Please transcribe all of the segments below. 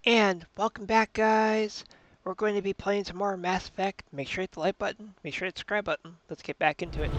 And welcome back, guys. We're going to be playing some more Mass Effect. Make sure you hit the like button. Make sure you hit the subscribe button. Let's get back into it.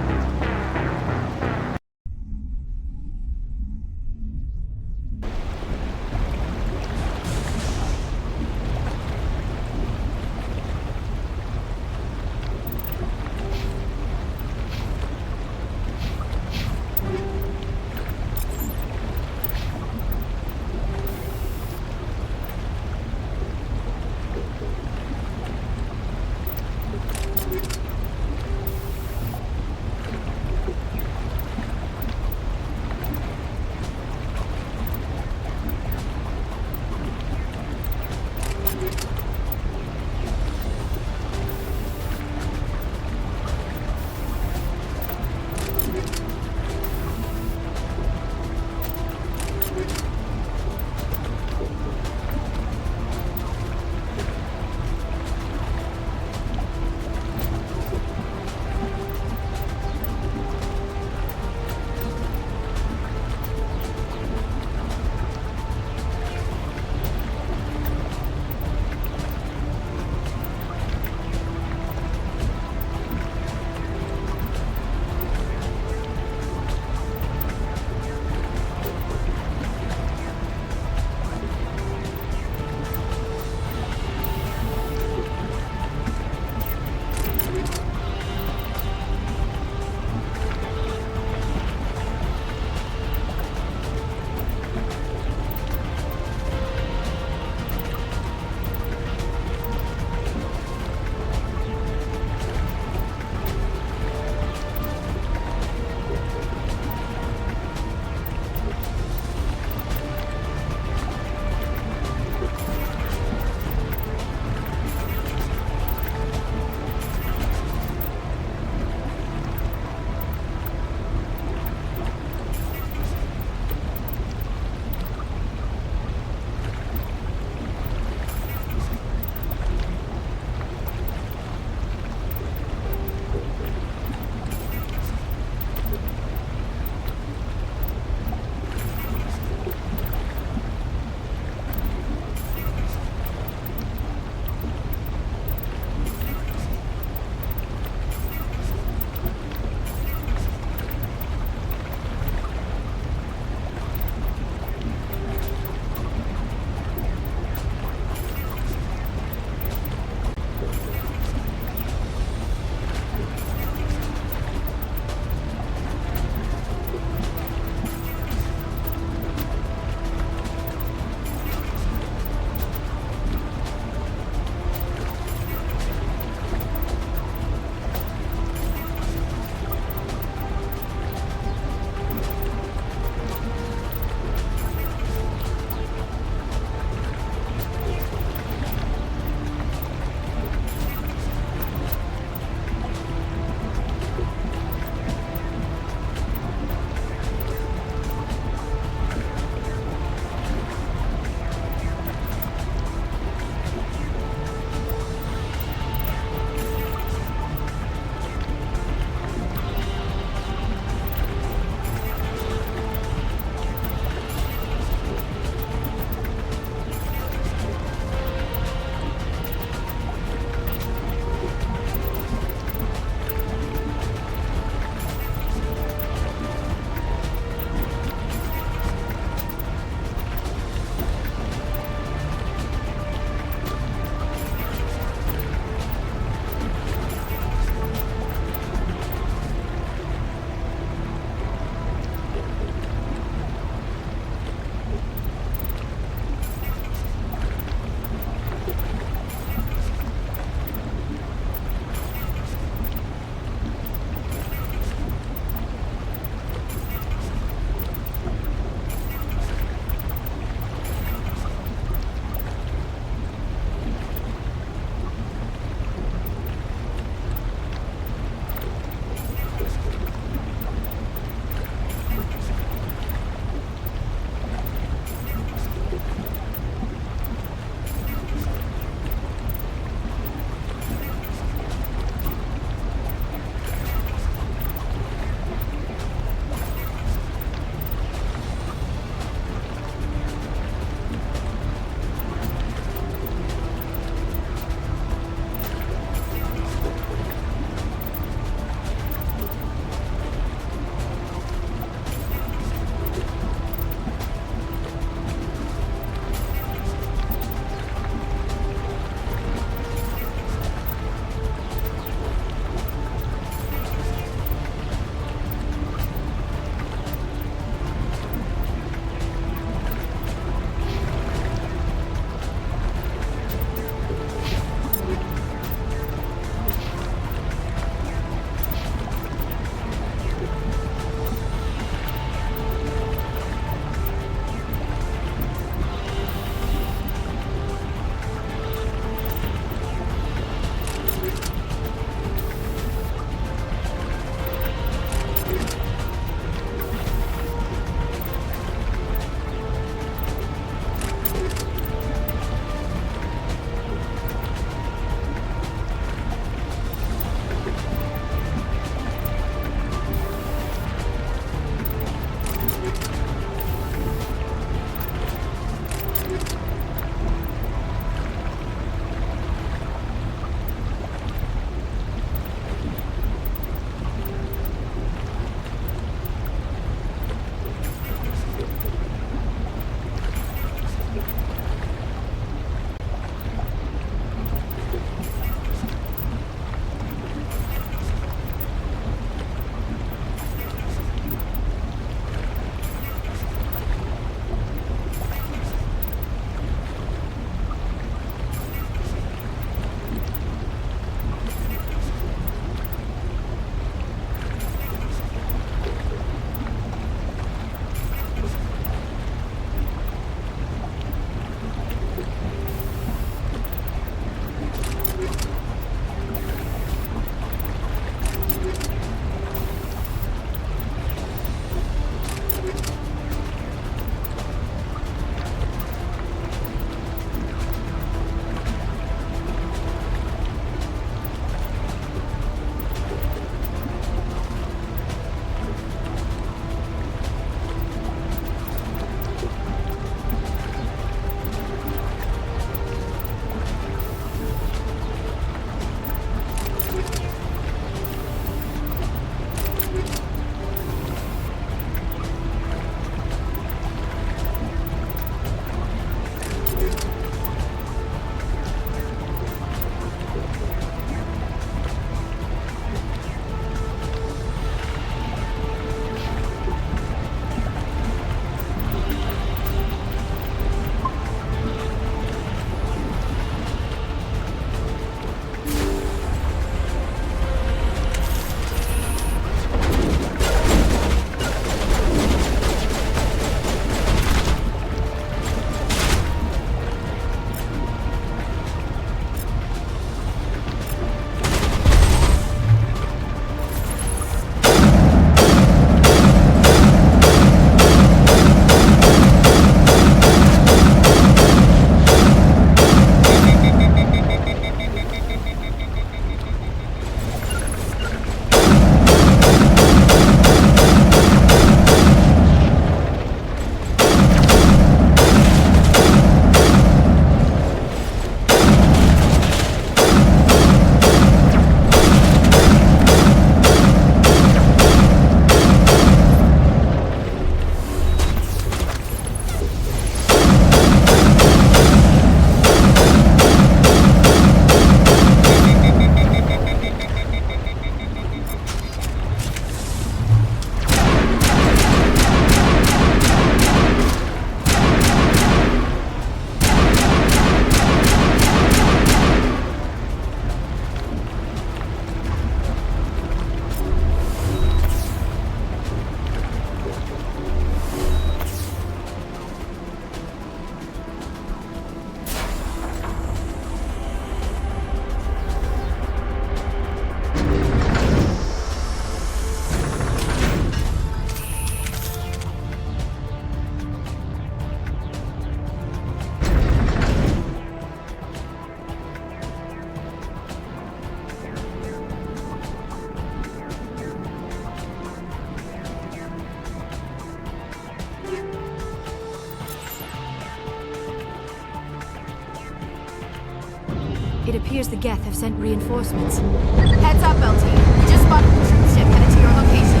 appears the Geth have sent reinforcements. Heads up, LT. We just spotted the troop ship headed to your location.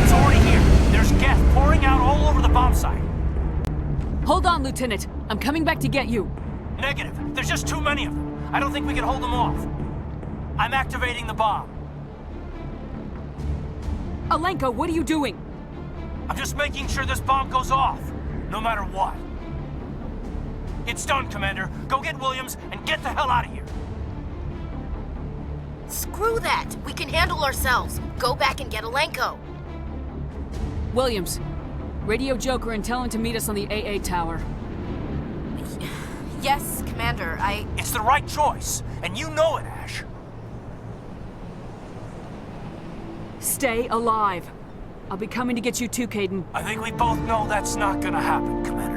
It's already here. There's Geth pouring out all over the bomb site. Hold on, Lieutenant. I'm coming back to get you. Negative. There's just too many of them. I don't think we can hold them off. I'm activating the bomb. Alenka, what are you doing? I'm just making sure this bomb goes off, no matter what. It's done, Commander. Go get Williams and get the hell out of here. Screw that. We can handle ourselves. Go back and get Alenko. Williams, radio Joker and tell him to meet us on the AA tower. Yes, Commander, It's the right choice, and you know it, Ash. Stay alive. I'll be coming to get you too, Caden. I think we both know that's not gonna happen, Commander.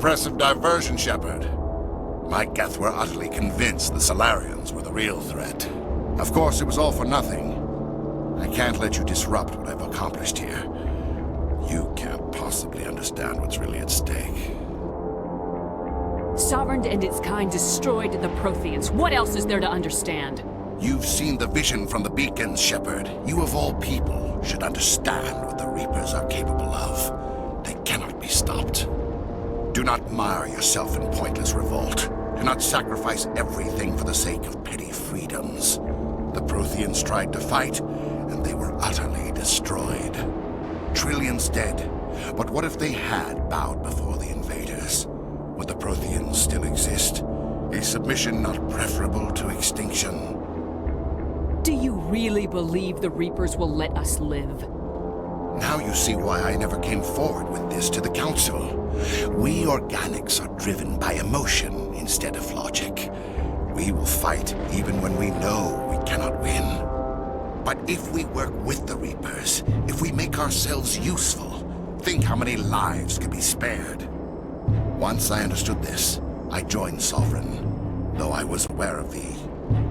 Impressive diversion, Shepard. My Geth were utterly convinced the Solarians were the real threat. Of course, it was all for nothing. I can't let you disrupt what I've accomplished here. You can't possibly understand what's really at stake. Sovereign and its kind destroyed the Protheans. What else is there to understand? You've seen the vision from the beacons, Shepard. You of all people should understand what the Reapers are capable of. They cannot be stopped. Do not mire yourself in pointless revolt. Do not sacrifice everything for the sake of petty freedoms. The Protheans tried to fight, and they were utterly destroyed. Trillions dead. But what if they had bowed before the invaders? Would the Protheans still exist? A submission not preferable to extinction? Do you really believe the Reapers will let us live? Now you see why I never came forward with this to the Council. We organics are driven by emotion instead of logic. We will fight even when we know we cannot win. But if we work with the Reapers, if we make ourselves useful, think how many lives could be spared. Once I understood this, I joined Sovereign. Though I was aware of the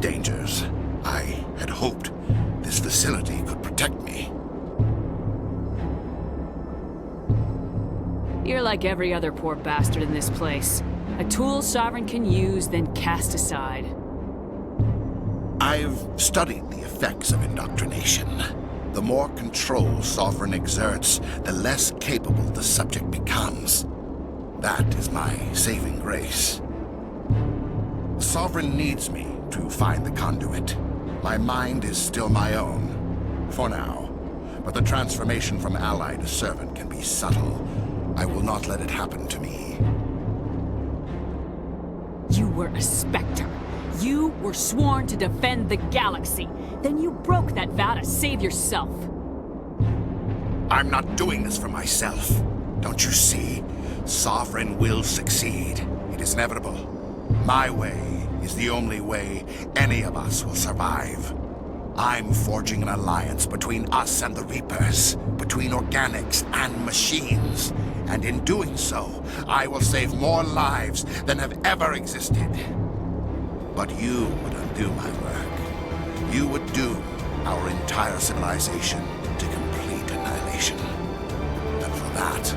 dangers, I had hoped this facility could protect me. You're like every other poor bastard in this place. A tool Sovereign can use, then cast aside. I've studied the effects of indoctrination. The more control Sovereign exerts, the less capable the subject becomes. That is my saving grace. Sovereign needs me to find the conduit. My mind is still my own, for now. But the transformation from ally to servant can be subtle. I will not let it happen to me. You were a Spectre. You were sworn to defend the galaxy. Then you broke that vow to save yourself. I'm not doing this for myself. Don't you see? Sovereign will succeed. It is inevitable. My way is the only way any of us will survive. I'm forging an alliance between us and the Reapers, between organics and machines. And in doing so, I will save more lives than have ever existed. But you would undo my work. You would doom our entire civilization to complete annihilation. And for that,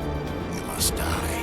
you must die.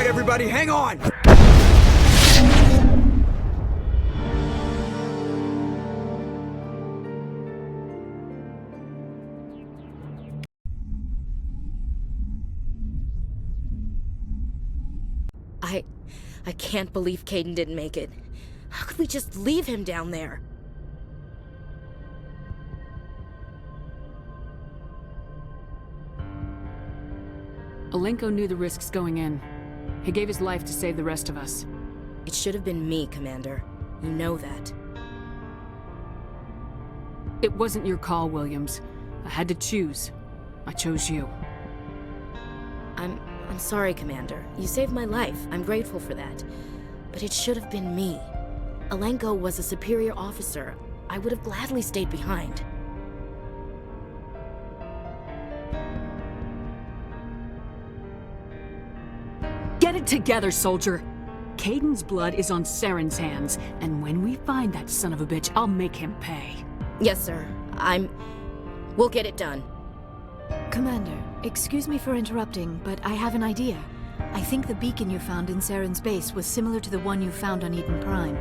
Everybody, hang on! I can't believe Caden didn't make it. How could we just leave him down there? Alenko knew the risks going in. He gave his life to save the rest of us. It should have been me, Commander. You know that. It wasn't your call, Williams. I had to choose. I chose you. I'm sorry, Commander. You saved my life. I'm grateful for that. But it should have been me. Alenko was a superior officer. I would have gladly stayed behind. Get it together, soldier! Caden's blood is on Saren's hands, and when we find that son of a bitch, I'll make him pay. Yes, sir. We'll get it done. Commander, excuse me for interrupting, but I have an idea. I think the beacon you found in Saren's base was similar to the one you found on Eden Prime.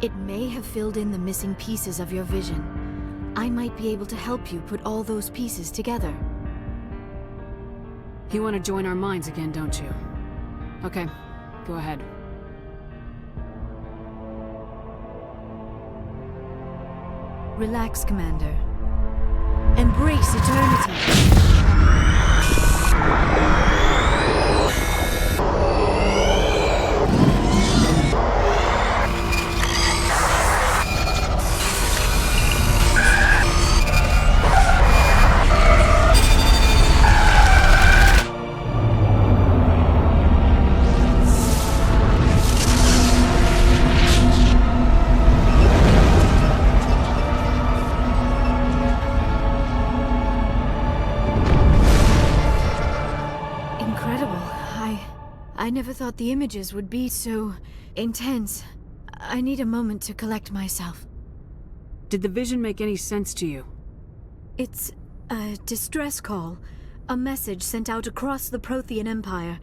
It may have filled in the missing pieces of your vision. I might be able to help you put all those pieces together. You want to join our minds again, don't you? Okay, go ahead. Relax, Commander. Embrace eternity. I never thought the images would be so intense. I need a moment to collect myself. Did the vision make any sense to you? It's a distress call. A message sent out across the Prothean Empire.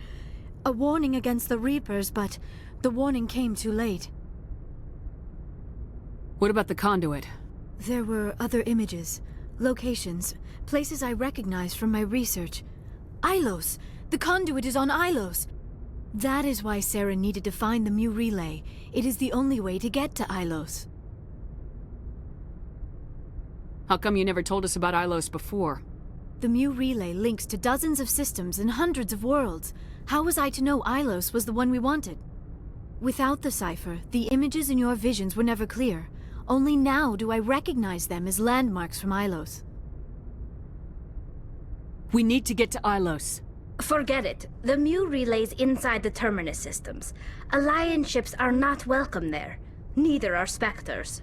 A warning against the Reapers, but the warning came too late. What about the conduit? There were other images, locations, places I recognized from my research. Ilos! The conduit is on Ilos! That is why Saren needed to find the Mu Relay. It is the only way to get to Ilos. How come you never told us about Ilos before? The Mu Relay links to dozens of systems and hundreds of worlds. How was I to know Ilos was the one we wanted? Without the cipher, the images in your visions were never clear. Only now do I recognize them as landmarks from Ilos. We need to get to Ilos. Forget it. The Mu Relay's inside the Terminus systems. Alliance ships are not welcome there. Neither are Spectres.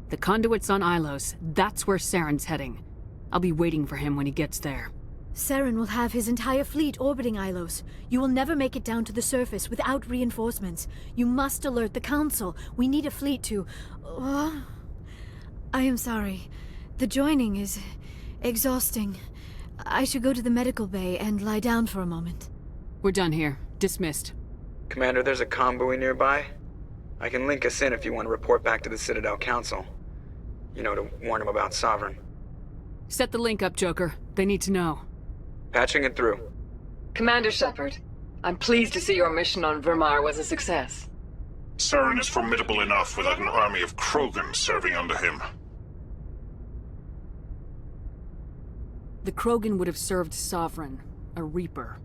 The conduit's on Ilos. That's where Saren's heading. I'll be waiting for him when he gets there. Saren will have his entire fleet orbiting Ilos. You will never make it down to the surface without reinforcements. You must alert the Council. We need a fleet to... I am sorry. The joining is exhausting. I should go to the medical bay and lie down for a moment. We're done here. Dismissed. Commander, there's a comm buoy nearby. I can link us in if you want to report back to the Citadel Council. You know, to warn them about Sovereign. Set the link up, Joker. They need to know. Patching it through. Commander Shepard, I'm pleased to see your mission on Virmire was a success. Saren is formidable enough without an army of Krogan serving under him. The Krogan would have served Sovereign, a Reaper.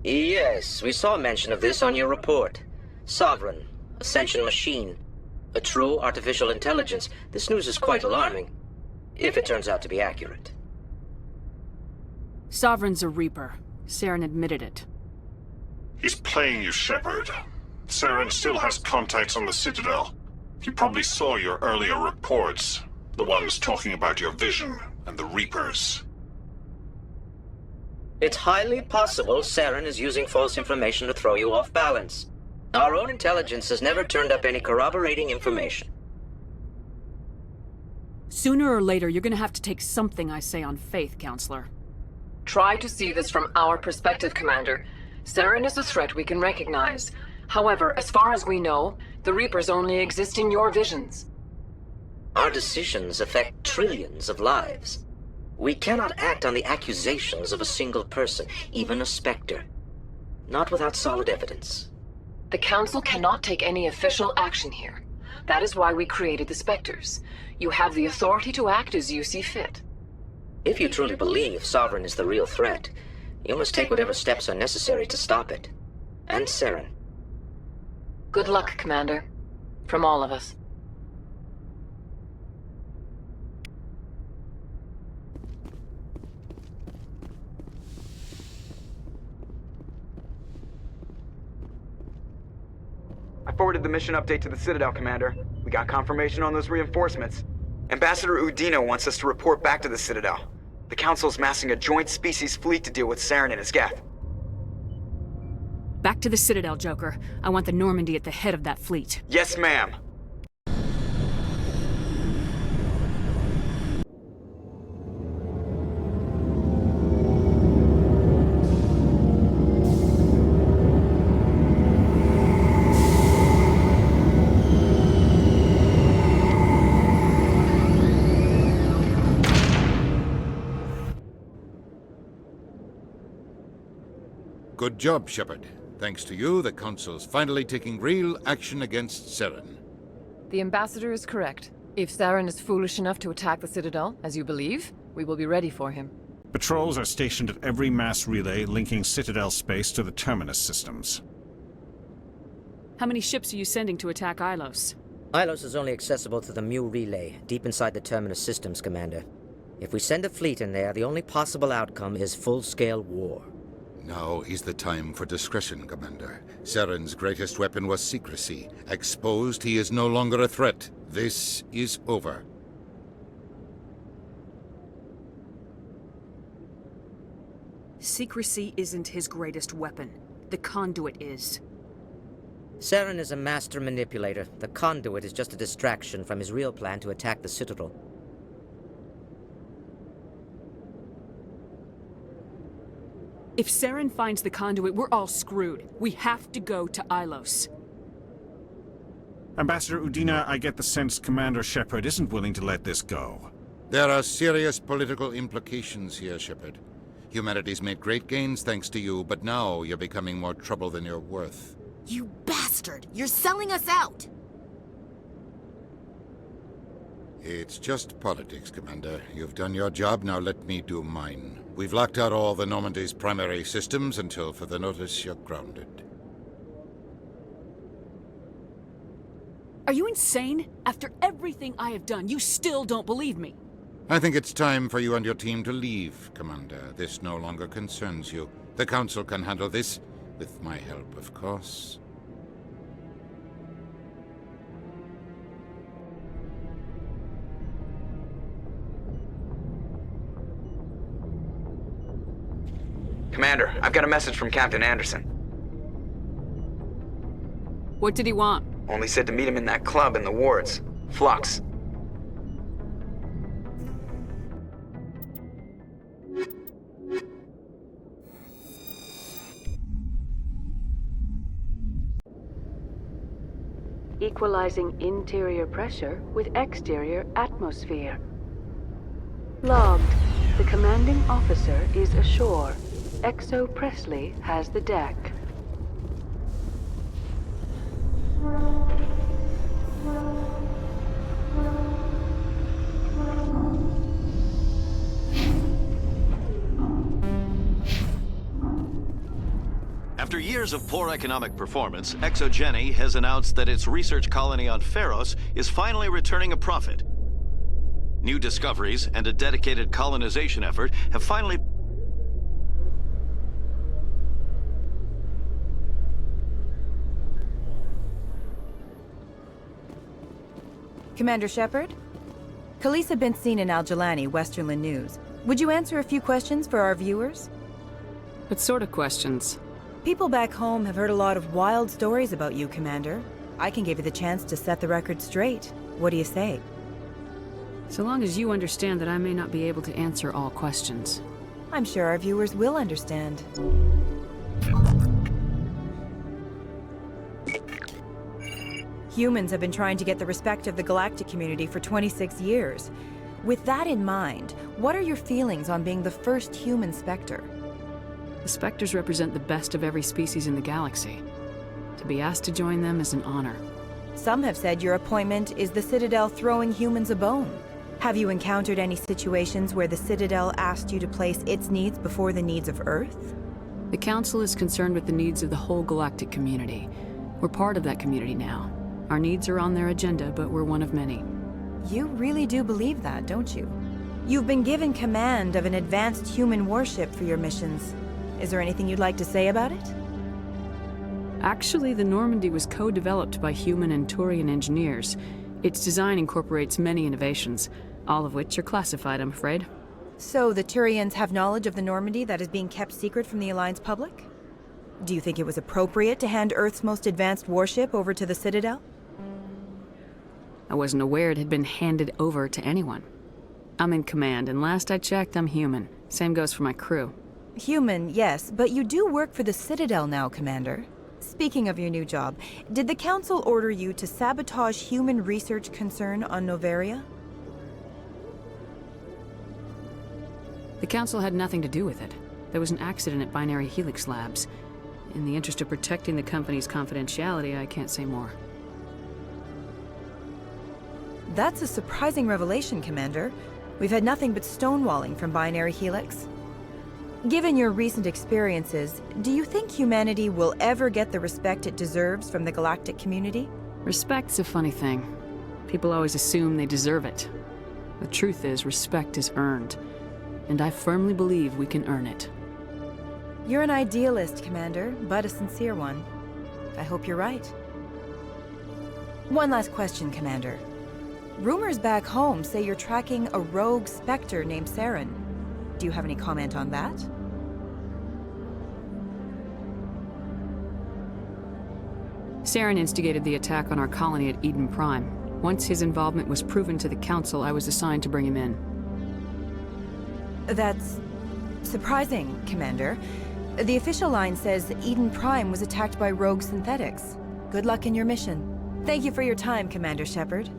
Yes, we saw mention of this on your report. Sovereign, Ascension machine, a true artificial intelligence. This news is quite alarming, if it turns out to be accurate. Sovereign's a Reaper. Saren admitted it. He's playing you, Shepard. Saren still has contacts on the Citadel. He probably saw your earlier reports. The ones talking about your vision and the Reapers. It's highly possible Saren is using false information to throw you off balance. Our own intelligence has never turned up any corroborating information. Sooner or later, you're gonna have to take something I say on faith, Counselor. Try to see this from our perspective, Commander. Saren is a threat we can recognize. However, as far as we know, the Reapers only exist in your visions. Our decisions affect trillions of lives. We cannot act on the accusations of a single person, even a Spectre. Not without solid evidence. The Council cannot take any official action here. That is why we created the Spectres. You have the authority to act as you see fit. If you truly believe Sovereign is the real threat, you must take whatever steps are necessary to stop it. And Saren. Good luck, Commander. From all of us. I forwarded the mission update to the Citadel, Commander. We got confirmation on those reinforcements. Ambassador Udino wants us to report back to the Citadel. The Council's massing a joint species fleet to deal with Saren and his Geth. Back to the Citadel, Joker. I want the Normandy at the head of that fleet. Yes, ma'am. Good job, Shepard. Thanks to you, the Council's finally taking real action against Saren. The Ambassador is correct. If Saren is foolish enough to attack the Citadel, as you believe, we will be ready for him. Patrols are stationed at every mass relay linking Citadel space to the Terminus systems. How many ships are you sending to attack Ilos? Ilos is only accessible to the Mu Relay, deep inside the Terminus systems, Commander. If we send a fleet in there, the only possible outcome is full-scale war. Now is the time for discretion, Commander. Saren's greatest weapon was secrecy. Exposed, he is no longer a threat. This is over. Secrecy isn't his greatest weapon. The conduit is. Saren is a master manipulator. The conduit is just a distraction from his real plan to attack the Citadel. If Saren finds the conduit, we're all screwed. We have to go to Ilos. Ambassador Udina, I get the sense Commander Shepard isn't willing to let this go. There are serious political implications here, Shepard. Humanity's made great gains thanks to you, but now you're becoming more trouble than you're worth. You bastard! You're selling us out! It's just politics, Commander. You've done your job, now let me do mine. We've locked out all the Normandy's primary systems until further notice you're grounded. Are you insane? After everything I have done, you still don't believe me. I think it's time for you and your team to leave, Commander. This no longer concerns you. The Council can handle this, with my help, of course. Commander, I've got a message from Captain Anderson. What did he want? Only said to meet him in that club in the wards. Flux. Equalizing interior pressure with exterior atmosphere. Logged. The commanding officer is ashore. Exo Presley has the deck. After years of poor economic performance, ExoGeni has announced that its research colony on Pharos is finally returning a profit. New discoveries and a dedicated colonization effort have finally... Commander Shepard? Khaleesa been seen in Al-Jalani, Westerland News. Would you answer a few questions for our viewers? What sort of questions? People back home have heard a lot of wild stories about you, Commander. I can give you the chance to set the record straight. What do you say? So long as you understand that I may not be able to answer all questions. I'm sure our viewers will understand. Humans have been trying to get the respect of the galactic community for 26 years. With that in mind, what are your feelings on being the first human Spectre? The Spectres represent the best of every species in the galaxy. To be asked to join them is an honor. Some have said your appointment is the Citadel throwing humans a bone. Have you encountered any situations where the Citadel asked you to place its needs before the needs of Earth? The Council is concerned with the needs of the whole galactic community. We're part of that community now. Our needs are on their agenda, but we're one of many. You really do believe that, don't you? You've been given command of an advanced human warship for your missions. Is there anything you'd like to say about it? Actually, the Normandy was co-developed by human and Turian engineers. Its design incorporates many innovations, all of which are classified, I'm afraid. So the Turians have knowledge of the Normandy that is being kept secret from the Alliance public? Do you think it was appropriate to hand Earth's most advanced warship over to the Citadel? I wasn't aware it had been handed over to anyone. I'm in command, and last I checked, I'm human. Same goes for my crew. Human, yes, but you do work for the Citadel now, Commander. Speaking of your new job, did the Council order you to sabotage human research concern on Noveria? The Council had nothing to do with it. There was an accident at Binary Helix Labs. In the interest of protecting the company's confidentiality, I can't say more. That's a surprising revelation, Commander. We've had nothing but stonewalling from Binary Helix. Given your recent experiences, do you think humanity will ever get the respect it deserves from the galactic community? Respect's a funny thing. People always assume they deserve it. The truth is, respect is earned. And I firmly believe we can earn it. You're an idealist, Commander, but a sincere one. I hope you're right. One last question, Commander. Rumors back home say you're tracking a rogue Spectre named Saren. Do you have any comment on that? Saren instigated the attack on our colony at Eden Prime. Once his involvement was proven to the Council, I was assigned to bring him in. That's surprising, Commander. The official line says Eden Prime was attacked by rogue synthetics. Good luck in your mission. Thank you for your time, Commander Shepard.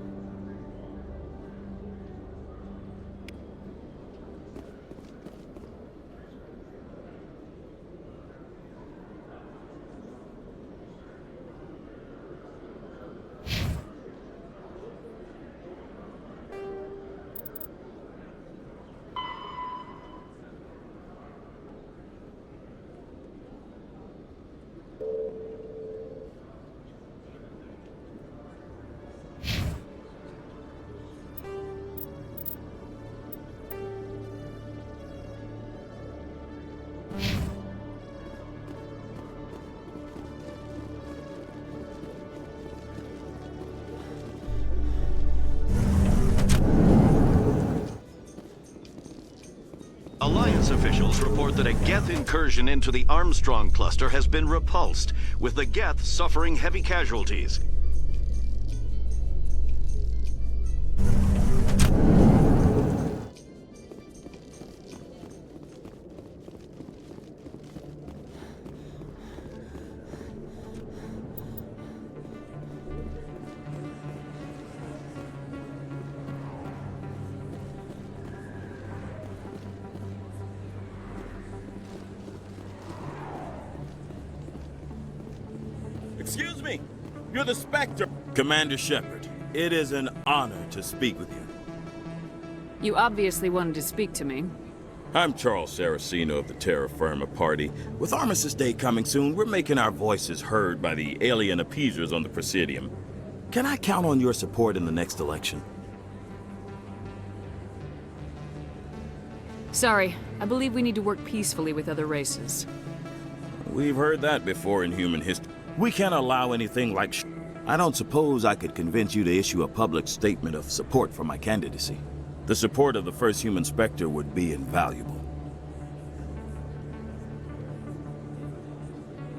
Alliance officials report that a Geth incursion into the Armstrong cluster has been repulsed, with the Geth suffering heavy casualties. Excuse me, you're the Spectre. Commander Shepard, it is an honor to speak with you. You obviously wanted to speak to me. I'm Charles Saraceno of the Terra Firma Party. With Armistice Day coming soon, we're making our voices heard by the alien appeasers on the Presidium. Can I count on your support in the next election? Sorry, I believe we need to work peacefully with other races. We've heard that before in human history. We can't allow anything like I don't suppose I could convince you to issue a public statement of support for my candidacy. The support of the first human Spectre would be invaluable.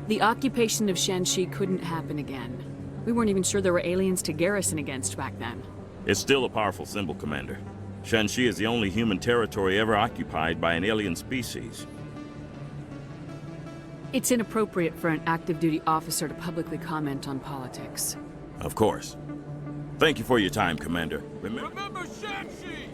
The occupation of Shanxi couldn't happen again. We weren't even sure there were aliens to garrison against back then. It's still a powerful symbol, Commander. Shanxi is the only human territory ever occupied by an alien species. It's inappropriate for an active duty officer to publicly comment on politics. Of course. Thank you for your time, Commander. Remember Shanxi!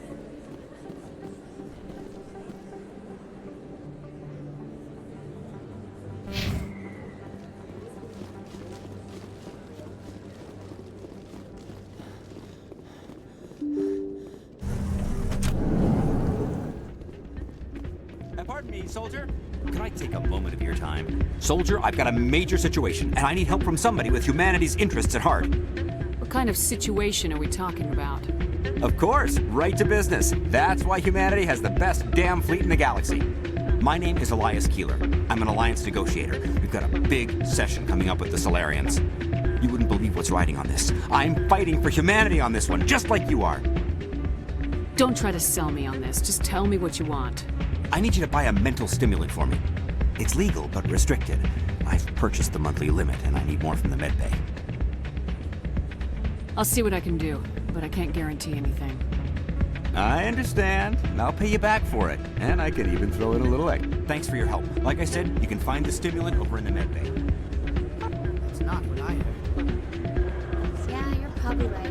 Pardon me, soldier. Can I take a moment of your time? Soldier, I've got a major situation, and I need help from somebody with humanity's interests at heart. What kind of situation are we talking about? Of course, right to business. That's why humanity has the best damn fleet in the galaxy. My name is Elias Keeler. I'm an Alliance negotiator. We've got a big session coming up with the Solarians. You wouldn't believe what's riding on this. I'm fighting for humanity on this one, just like you are. Don't try to sell me on this. Just tell me what you want. I need you to buy a mental stimulant for me. It's legal, but restricted. I've purchased the monthly limit, and I need more from the medbay. I'll see what I can do, but I can't guarantee anything. I understand. I'll pay you back for it, and I can even throw in a little egg. Thanks for your help. Like I said, you can find the stimulant over in the medbay. That's not what I heard. Yeah, you're probably right.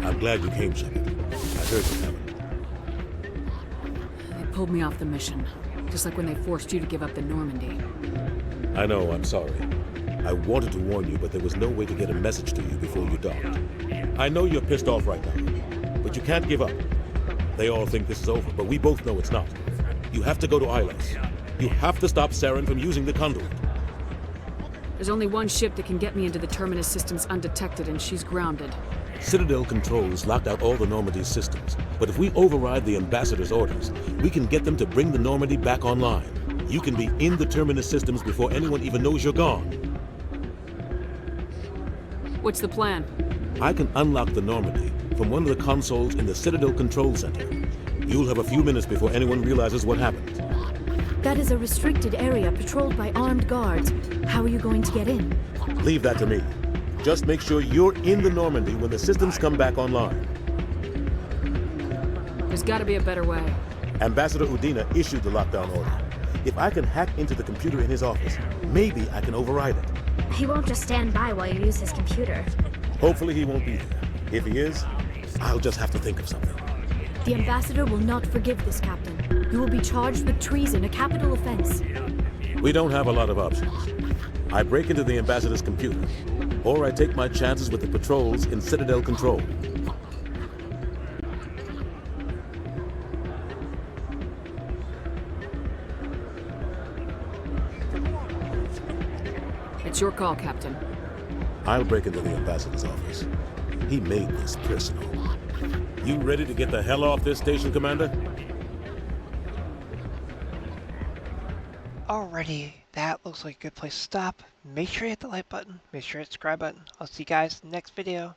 I'm glad you came, Shepard. I heard you coming. Pulled me off the mission, just like when they forced you to give up the Normandy. I know, I'm sorry. I wanted to warn you, but there was no way to get a message to you before you docked. I know you're pissed off right now, but you can't give up. They all think this is over, but we both know it's not. You have to go to Ilas. You have to stop Saren from using the conduit. There's only one ship that can get me into the Terminus systems undetected, and she's grounded. Citadel controls locked out all the Normandy's systems, but if we override the Ambassador's orders, we can get them to bring the Normandy back online. You can be in the Terminus systems before anyone even knows you're gone. What's the plan? I can unlock the Normandy from one of the consoles in the Citadel Control Center. You'll have a few minutes before anyone realizes what happened. That is a restricted area patrolled by armed guards. How are you going to get in? Leave that to me. Just make sure you're in the Normandy when the systems come back online. There's gotta be a better way. Ambassador Udina issued the lockdown order. If I can hack into the computer in his office, maybe I can override it. He won't just stand by while you use his computer. Hopefully he won't be there. If he is, I'll just have to think of something. The Ambassador will not forgive this, Captain. You will be charged with treason, a capital offense. We don't have a lot of options. I break into the Ambassador's computer, or I take my chances with the patrols in Citadel control. It's your call, Captain. I'll break into the Ambassador's office. He made this personal. You ready to get the hell off this station, Commander? Alrighty, that looks like a good place to stop. Make sure you hit the like button. Make sure you hit the subscribe button. I'll see you guys in the next video.